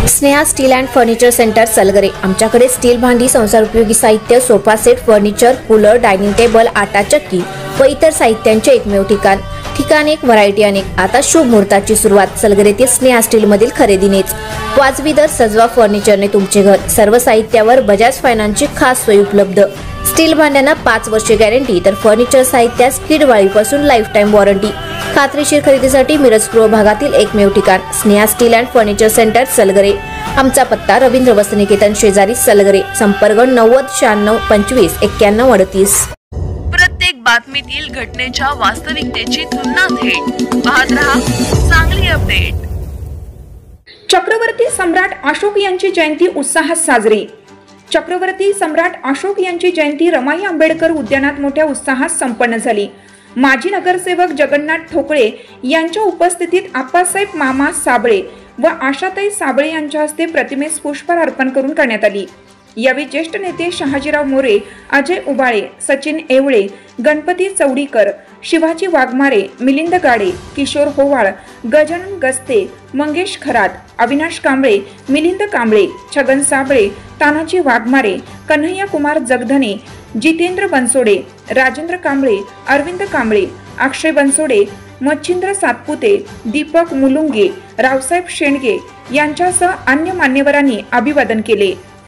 Sneha steel and furniture centre Salgare. आमच्याकडे steel भांडी, संसार उपयोगी साहित्य, sofa set, furniture, cooler, dining table, आटा चक्की व इतर साहित्यांचे एकमेव ठिकाण एक, व्हरायटी अनेक। आता शुभ मुहूर्ताची सुरुवात सलगरेतील स्नेहा स्टील मधील खरेदीनेच। वाजवी दर, सजवा फर्निचरने तुमचे घर। सर्व साहित्यावर बजाज फायनान्सची खास सोय उपलब्ध। स्टील भांड्यांना 5 वर्षे गॅरंटी, तर फर्निचर साहित्यास किडवाळीपासून लाईफ टाइम वॉरंटी। खात्रीशीर खरेदीसाठी मिरज पूर्व भागातील एकमेव ठिकाण Sneha steel and furniture centre Salgare. आमचा पत्ता रवींद्र वस्त्रनिकेतन शेजारी सलगरे। संपर्क 90 96 25 91 38। प्रत्येक बातमीतील घटनेच्या वास्तविकतेची तुलना थेट पाहत रहा चांगली अपडेट। चक्रवर्ती सम्राट अशोक यांची जयंती उत्साहात साजरी। चक्रवर्ती सम्राट अशोक यांची जयंती रमाई आंबेडकर उद्यानात मोठ्या उत्साहात संपन्न झाली। माजी नगरसेवक जगन्नाथ ठोकळे यांच्या उपस्थितीत आप्पासाहेब मामा साबळे व आशाताई साबळे यांच्या हस्ते प्रतिमेस पुष्पहार अर्पण करून करण्यात आली। यावेळी ज्येष्ठ नेते शहाजीराव मोरे, अजय उबाळे, सचिन येवळे, गणपती चौडीकर, शिवाजी वाघमारे, मिलिंद गाडे, किशोर होवाळ, गजानन गस्ते, मंगेश खरात, अविनाश कांबळे, मिलिंद कांबळे, छगन साबळे, तानाजी वाघमारे, कन्हैया कुमार जगधने, जितेंद्र बनसोडे, राजेंद्र कांबळे, अरविंद कांबळे, अक्षय बनसोडे, मच्छिंद्र सातपुते, दीपक मुलुंगे, रावसाहेब शेंडगे यांच्यासह अन्य मान्यवरांनी अभिवादन केले।